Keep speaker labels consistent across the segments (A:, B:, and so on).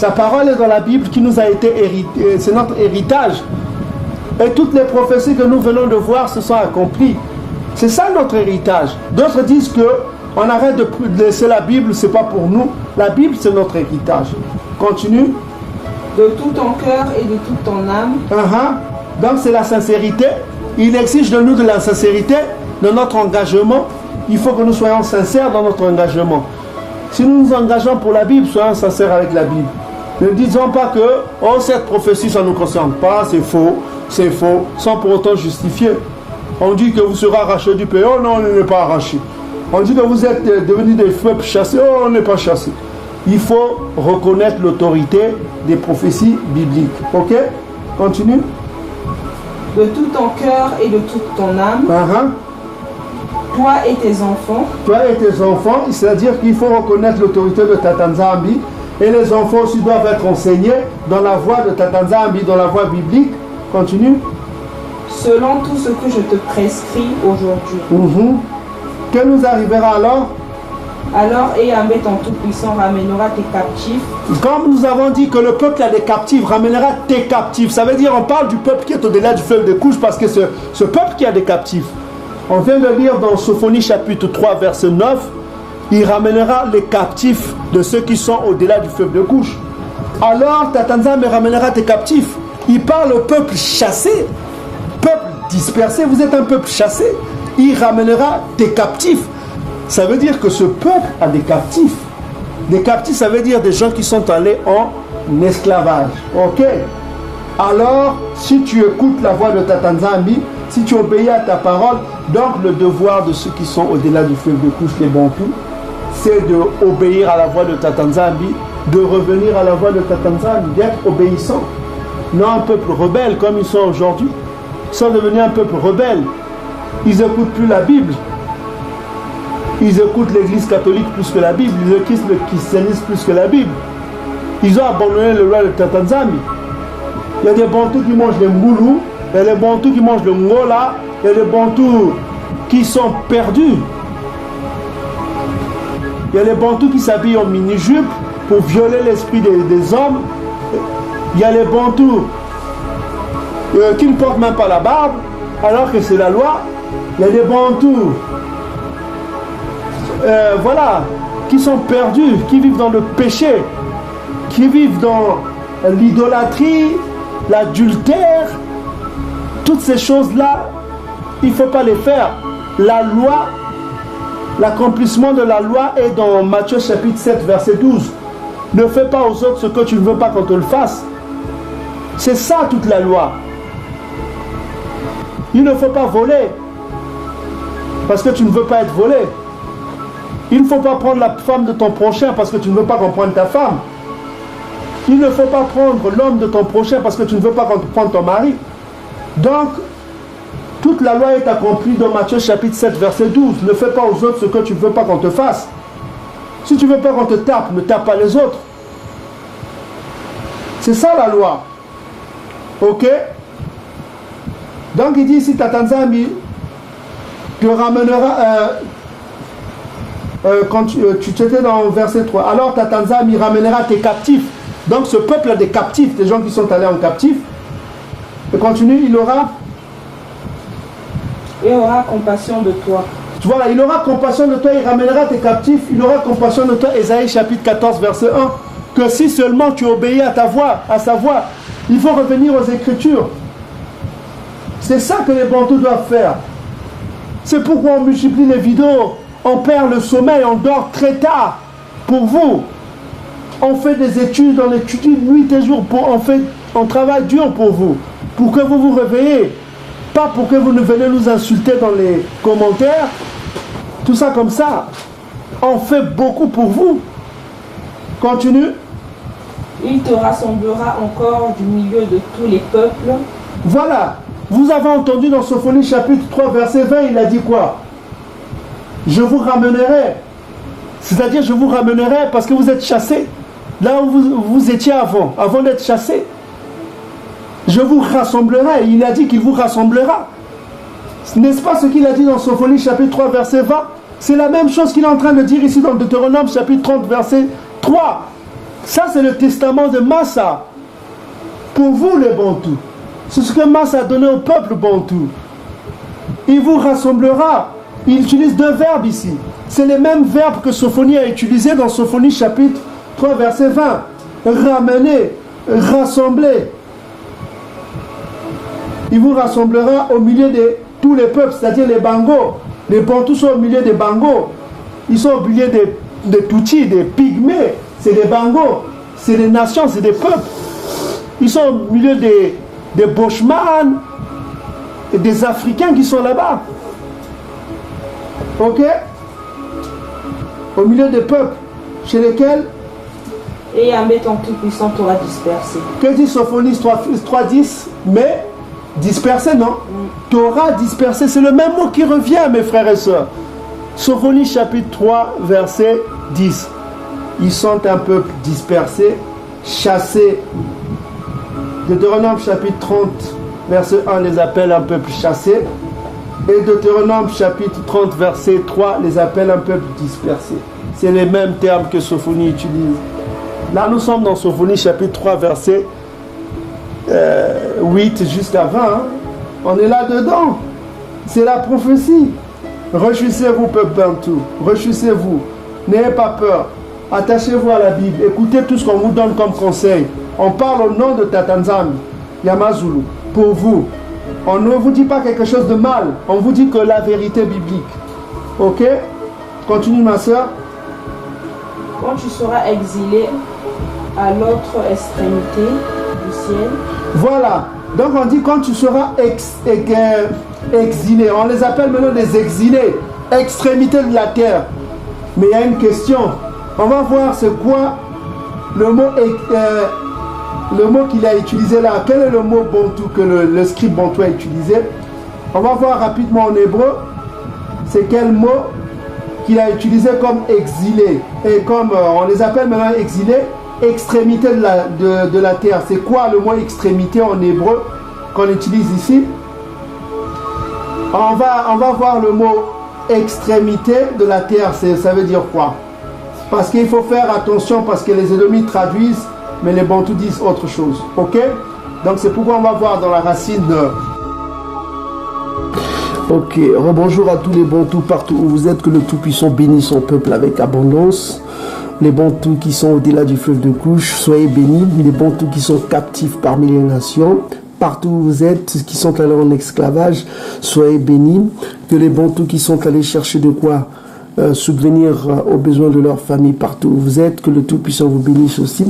A: Sa parole est dans la Bible qui nous a été héritée, c'est notre héritage. Et toutes les prophéties que nous venons de voir se sont accomplies. C'est ça notre héritage. D'autres disent que on arrête de laisser la Bible, c'est pas pour nous. La Bible, c'est notre héritage. Continue.
B: De tout ton cœur et de toute ton âme.
A: Donc c'est la sincérité. Il exige de nous de la sincérité, de notre engagement. Il faut que nous soyons sincères dans notre engagement. Si nous nous engageons pour la Bible, soyons sincères avec la Bible. Ne disons pas que oh, cette prophétie, ça ne nous concerne pas, c'est faux, sans pour autant justifier. On dit que vous serez arrachés du pays, oh non, on n'est pas arrachés. On dit que vous êtes devenus des peuples chassés, oh, on n'est pas chassés. Il faut reconnaître l'autorité des prophéties bibliques. Ok? Continue.
B: De tout ton cœur et de toute ton âme. Toi et tes enfants.
A: Toi et tes enfants, c'est-à-dire qu'il faut reconnaître l'autorité de Tata Nzambi. Et les enfants aussi doivent être enseignés dans la voie de Tata Nzambi, dans la voie biblique. Continue.
B: Selon tout ce que je te prescris aujourd'hui.
A: Que nous arrivera alors?
B: Alors Yahweh ton Tout-Puissant ramènera tes captifs.
A: Comme nous avons dit que le peuple a des captifs, ramènera tes captifs. Ça veut dire on parle du peuple qui est au-delà du fleuve de couche parce que ce peuple qui a des captifs. On vient de lire dans Sophonie chapitre 3 verset 9. Il ramènera les captifs de ceux qui sont au-delà du fleuve de couche. Alors Tata Nzambi ramènera tes captifs. Il parle au peuple chassé, peuple dispersé. Vous êtes un peuple chassé. Il ramènera tes captifs. Ça veut dire que ce peuple a des captifs. Des captifs, ça veut dire des gens qui sont allés en esclavage. Ok? Alors, si tu écoutes la voix de Tata Nzambi, si tu obéis à ta parole, donc le devoir de ceux qui sont au-delà du fleuve de couche, les Bantous, c'est d'obéir à la voix de Tata Nzambi, de revenir à la voix de Tata Nzambi, d'être obéissant. Non un peuple rebelle comme ils sont aujourd'hui. Ils sont devenus un peuple rebelle. Ils n'écoutent plus la Bible. Ils écoutent l'église catholique plus que la Bible. Ils écoutent le christianisme plus que la Bible. Ils ont abandonné le roi de Tata Nzambi. Il y a des Bantous qui mangent les moulous. Il y a des Bantous qui mangent le ngola. Il y a des Bantous qui sont perdus. Il y a les Bantous qui s'habillent en mini-jupe pour violer l'esprit des hommes. Il y a les Bantous qui ne portent même pas la barbe alors que c'est la loi. Il y a des Bantous qui sont perdus, qui vivent dans le péché, qui vivent dans l'idolâtrie, l'adultère. Toutes ces choses-là, il ne faut pas les faire. La loi, l'accomplissement de la loi est dans Matthieu chapitre 7 verset 12. Ne fais pas aux autres ce que tu ne veux pas qu'on te le fasse. C'est ça toute la loi. Il ne faut pas voler parce que tu ne veux pas être volé. Il ne faut pas prendre la femme de ton prochain parce que tu ne veux pas qu'on prenne ta femme. Il ne faut pas prendre l'homme de ton prochain parce que tu ne veux pas qu'on prenne ton mari. Donc, toute la loi est accomplie dans Matthieu chapitre 7 verset 12. Ne fais pas aux autres ce que tu ne veux pas qu'on te fasse. Si tu ne veux pas qu'on te tape, ne tape pas les autres. C'est ça la loi. Ok? Donc il dit ici, Tata Nzambi te ramènera, quand tu étais dans verset 3, alors Tata Nzambi ramènera tes captifs. Donc ce peuple a des captifs, des gens qui sont allés en captif. Et continue, il aura
B: compassion de toi.
A: Voilà, il aura compassion de toi, il ramènera tes captifs, il aura compassion de toi, Ésaïe chapitre 14 verset 1, que si seulement tu obéis à ta voix, à sa voix, il faut revenir aux Écritures. C'est ça que les Bantous doivent faire. C'est pourquoi on multiplie les vidéos, on perd le sommeil, on dort très tard pour vous. On fait des études, on étudie nuit et jour, on travaille dur pour vous, pour que vous vous réveillez. Pas pour que vous ne venez nous insulter dans les commentaires. Tout ça comme ça. On fait beaucoup pour vous. Continue.
B: Il te rassemblera encore du milieu de tous les peuples.
A: Voilà. Vous avez entendu dans Sophonie chapitre 3 verset 20, il a dit quoi? Je vous ramènerai. C'est-à-dire je vous ramènerai parce que vous êtes chassés. Là où vous étiez avant d'être chassés. Je vous rassemblerai. Il a dit qu'il vous rassemblera. N'est-ce pas ce qu'il a dit dans Sophonie chapitre 3 verset 20? C'est la même chose qu'il est en train de dire ici dans Deutéronome chapitre 30 verset 3. Ça, c'est le testament de Massa. Pour vous, les Bantous. C'est ce que Massa a donné au peuple Bantou. Il vous rassemblera. Il utilise deux verbes ici. C'est les mêmes verbes que Sophonie a utilisés dans Sophonie chapitre 3, verset 20. Ramener, rassembler. Il vous rassemblera au milieu de tous les peuples, c'est-à-dire les Bangos. Les Bantous sont au milieu des Bangos. Ils sont au milieu des Tutsis, des Pygmées. C'est des Bangos. C'est des nations, c'est des peuples. Ils sont au milieu des Boshman et des Africains qui sont là-bas. Ok? Au milieu des peuples chez lesquels.
B: Et Yahvé ton Tout-Puissant t'aura dispersé.
A: Que dit Sophonie 3.10? Mais dispersé, non? T'aura dispersé. C'est le même mot qui revient, mes frères et sœurs. Sophonie chapitre 3, verset 10. Ils sont un peuple dispersé, chassé. Deutéronome chapitre 30, verset 1 les appelle un peuple chassé. Et Deutéronome chapitre 30, verset 3 les appelle un peuple dispersé. C'est les mêmes termes que Sophonie utilise. Là, nous sommes dans Sophonie chapitre 3, verset 8, juste avant. Hein. On est là-dedans. C'est la prophétie. Réjouissez-vous, peuple Bantou. Réjouissez-vous. N'ayez pas peur. Attachez-vous à la Bible. Écoutez tout ce qu'on vous donne comme conseil. On parle au nom de Tatanzam, Yamazulu, pour vous. On ne vous dit pas quelque chose de mal. On vous dit que la vérité biblique. Ok? Continue, ma soeur.
B: Quand tu seras exilé à l'autre extrémité du ciel.
A: Voilà. Donc on dit quand tu seras exilé. On les appelle maintenant des exilés. Extrémité de la terre. Mais il y a une question. On va voir c'est quoi le mot qu'il a utilisé là. Quel est le mot Bantou que le scribe Bantou a utilisé? On va voir rapidement en hébreu. C'est quel mot qu'il a utilisé comme exilé. Et comme on les appelle maintenant exilés, extrémité de la terre. C'est quoi le mot extrémité en hébreu qu'on utilise ici? On va voir le mot extrémité de la terre. Ça veut dire quoi? Parce qu'il faut faire attention parce que les ennemis traduisent, mais les Bantous disent autre chose. Ok? Donc c'est pourquoi on va voir dans la racine de... Ok, rebonjour à tous les Bantous partout où vous êtes, que le Tout-Puissant bénisse son peuple avec abondance. Les Bantous qui sont au-delà du fleuve de Couche, soyez bénis. Les Bantous qui sont captifs parmi les nations, partout où vous êtes, qui sont allés en esclavage, soyez bénis. Que les Bantous qui sont allés chercher de quoi subvenir aux besoins de leur famille partout où vous êtes, que le Tout-Puissant vous bénisse aussi.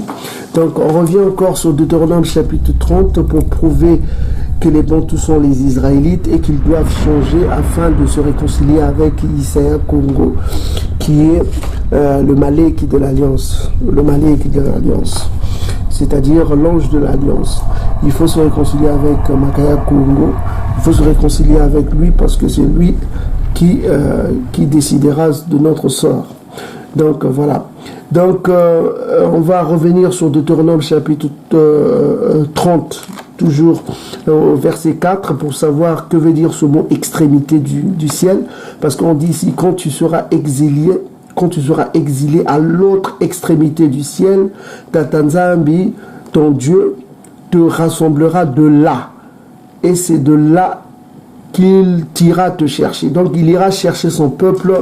A: Donc on revient encore sur Deutéronome chapitre 30 pour prouver que les Bantous sont les Israélites et qu'ils doivent changer afin de se réconcilier avec Isaiah Congo, qui est le Malek de l'Alliance. Le Malek de l'Alliance, c'est-à-dire l'ange de l'Alliance. Il faut se réconcilier avec Makaya Congo, il faut se réconcilier avec lui parce que c'est lui qui décidera de notre sort. Donc voilà. Donc on va revenir sur Deutéronome chapitre 30, toujours au verset 4, pour savoir que veut dire ce mot extrémité du ciel. Parce qu'on dit ici, quand tu seras exilé à l'autre extrémité du ciel, Tatanzambi, ton Dieu, te rassemblera de là. Et c'est de là qu'il ira te chercher. Donc il ira chercher son peuple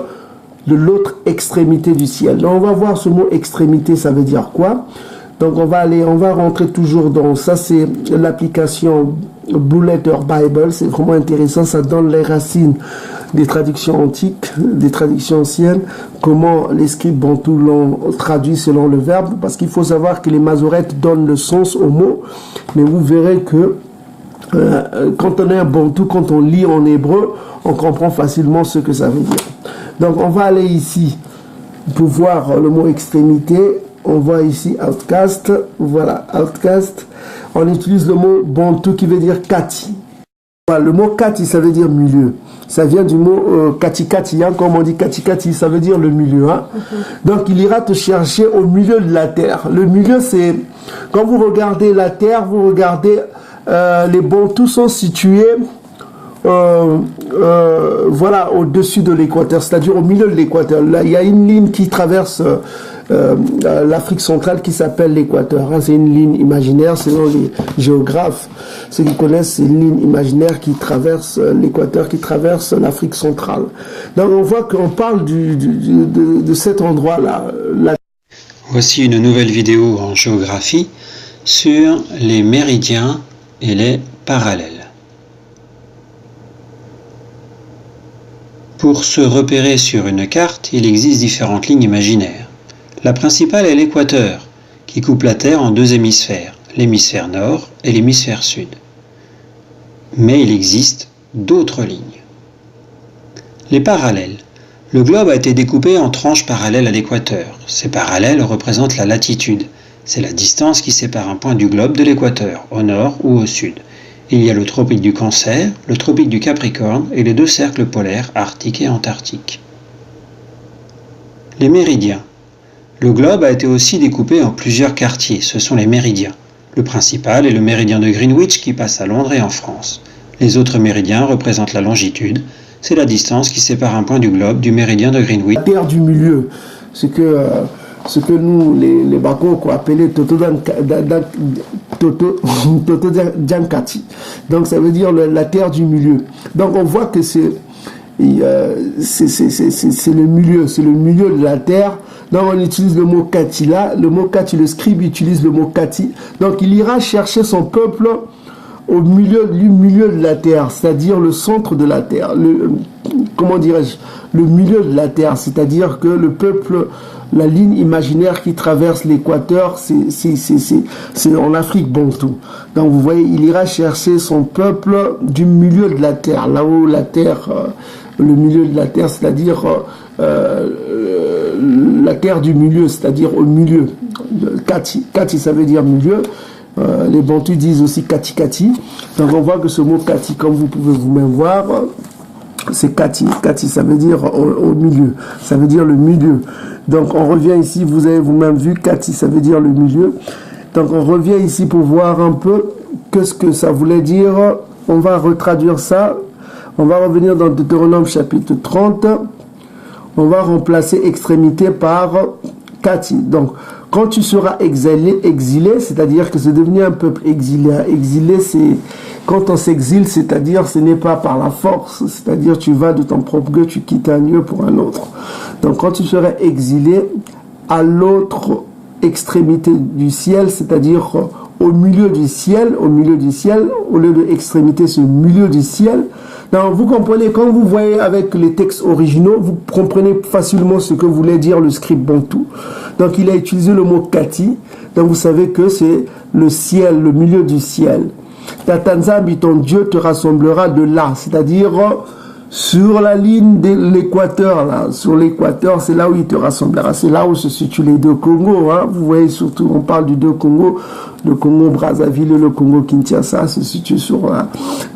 A: de l'autre extrémité du ciel. Donc on va voir ce mot extrémité, ça veut dire quoi? Donc on va rentrer toujours dans ça, c'est l'application Blue Letter Bible, c'est vraiment intéressant, ça donne les racines des traductions antiques, des traductions anciennes, comment les scribes bantous l'ont traduit selon le verbe, parce qu'il faut savoir que les masorettes donnent le sens au mot, mais vous verrez que quand on est un bantou, quand on lit en hébreu, on comprend facilement ce que ça veut dire. Donc on va aller ici pour voir le mot extrémité. On voit ici outcast. Voilà, outcast. On utilise le mot bantou qui veut dire kati. Voilà, le mot kati, ça veut dire milieu. Ça vient du mot kati-kati, hein, comme on dit kati-kati, ça veut dire le milieu. Hein. Donc il ira te chercher au milieu de la terre. Le milieu, c'est quand vous regardez la terre, vous regardez les bantous sont situés voilà, au-dessus de l'équateur, c'est-à-dire au milieu de l'équateur. Là, il y a une ligne qui traverse l'Afrique centrale qui s'appelle l'équateur. Hein, c'est une ligne imaginaire, selon les géographes. Ceux qui connaissent, c'est une ligne imaginaire qui traverse l'équateur, qui traverse l'Afrique centrale. Donc on voit qu'on parle de cet endroit-là.
C: Voici une nouvelle vidéo en géographie sur les méridiens et les parallèles. Pour se repérer sur une carte, il existe différentes lignes imaginaires. La principale est l'équateur, qui coupe la Terre en deux hémisphères, l'hémisphère nord et l'hémisphère sud. Mais il existe d'autres lignes. Les parallèles. Le globe a été découpé en tranches parallèles à l'équateur. Ces parallèles représentent la latitude. C'est la distance qui sépare un point du globe de l'équateur, au nord ou au sud. Il y a le tropique du Cancer, le tropique du Capricorne et les deux cercles polaires arctiques et antarctiques. Les méridiens. Le globe a été aussi découpé en plusieurs quartiers, ce sont les méridiens. Le principal est le méridien de Greenwich qui passe à Londres et en France. Les autres méridiens représentent la longitude, c'est la distance qui sépare un point du globe du méridien de Greenwich.
A: La terre du milieu, ce que nous, les Bako, appelait Toto Djankati. Donc ça veut dire la terre du milieu. Donc on voit que c'est le milieu de la terre. Donc on utilise le mot Kati là. Le mot Kati, le scribe utilise le mot Kati. Donc il ira chercher son peuple au milieu de la terre, c'est-à-dire le centre de la terre. Comment dirais-je? Le milieu de la terre, c'est-à-dire que le peuple, la ligne imaginaire qui traverse l'équateur, c'est en Afrique bantou. Donc vous voyez, il ira chercher son peuple du milieu de la terre, là où la terre, le milieu de la terre, c'est-à-dire la terre du milieu, c'est-à-dire au milieu. Kati, Kati ça veut dire milieu. Les Bantous disent aussi Kati Kati. Donc on voit que ce mot Kati, comme vous pouvez vous-même voir, c'est Kati. Kati ça veut dire au milieu, ça veut dire le milieu. Donc on revient ici, vous avez vous-même vu, Kati ça veut dire le milieu. Donc on revient ici pour voir un peu qu'est-ce que ça voulait dire. On va retraduire ça. On va revenir dans Deutéronome chapitre 30. On va remplacer extrémité par Kati. Donc quand tu seras exilé, c'est-à-dire que c'est devenu un peuple exilé. Exilé, c'est quand on s'exile, c'est-à-dire ce n'est pas par la force, c'est-à-dire tu vas de ton propre gré, tu quittes un lieu pour un autre. Donc quand tu seras exilé à l'autre extrémité du ciel, c'est-à-dire au milieu du ciel, au lieu de extrémité, c'est au milieu du ciel. Donc vous comprenez, quand vous voyez avec les textes originaux, vous comprenez facilement ce que voulait dire le scribe bantou. Donc il a utilisé le mot Kati, donc vous savez que c'est le ciel, le milieu du ciel. Tatanzambi, ton Dieu te rassemblera de là, c'est-à-dire sur la ligne de l'équateur, là, sur l'équateur, c'est là où il te rassemblera, c'est là où se situent les deux Congos, hein. Vous voyez surtout, on parle du deux Congos, le Congo Brazzaville et le Congo Kinshasa se situent sur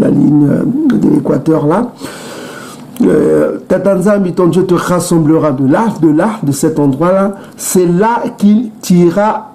A: la ligne de l'équateur, là. Tatanzambi, ton Dieu te rassemblera de cet endroit-là, c'est là qu'il t'ira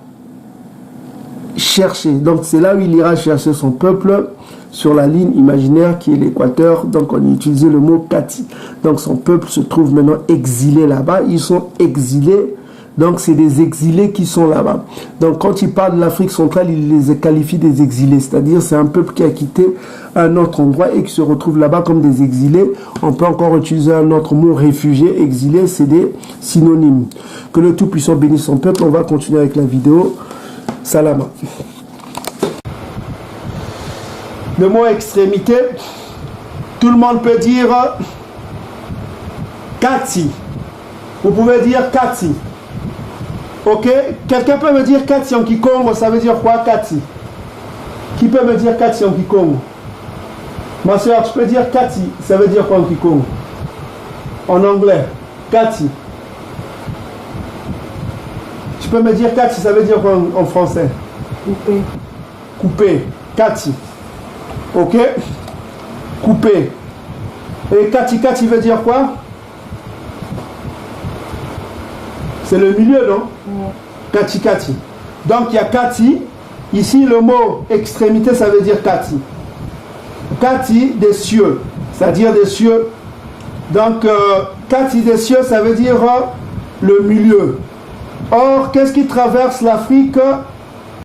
A: chercher, donc c'est là où il ira chercher son peuple, sur la ligne imaginaire qui est l'équateur. Donc on a utilisé le mot Kati. Donc son peuple se trouve maintenant exilé là-bas. Ils sont exilés. Donc c'est des exilés qui sont là-bas. Donc quand il parle de l'Afrique centrale, il les qualifie des exilés. C'est-à-dire c'est un peuple qui a quitté un autre endroit et qui se retrouve là-bas comme des exilés. On peut encore utiliser un autre mot, réfugié, exilé, c'est des synonymes. Que le Tout-Puissant bénisse son peuple. On va continuer avec la vidéo. Salama. Le mot extrémité, tout le monde peut dire Kati. Vous pouvez dire Kati. Ok? Quelqu'un peut me dire Kati en Kikongo, ça veut dire quoi Kati? Qui peut me dire Kati en Kikongo? Ma soeur, tu peux dire Kati, ça veut dire quoi en Kikongo? En anglais, Kati. Tu peux me dire Kati, ça veut dire quoi en français?
B: Coupé.
A: Coupé, Kati. Ok? Coupé. Et Kati Kati veut dire quoi? C'est le milieu, non? Kati Kati. Donc il y a Kati. Ici le mot extrémité, ça veut dire Kati. Kati des cieux. c'est-à-dire des cieux. Donc, 4 des cieux, ça veut dire le milieu. Or, qu'est-ce qui traverse l'Afrique?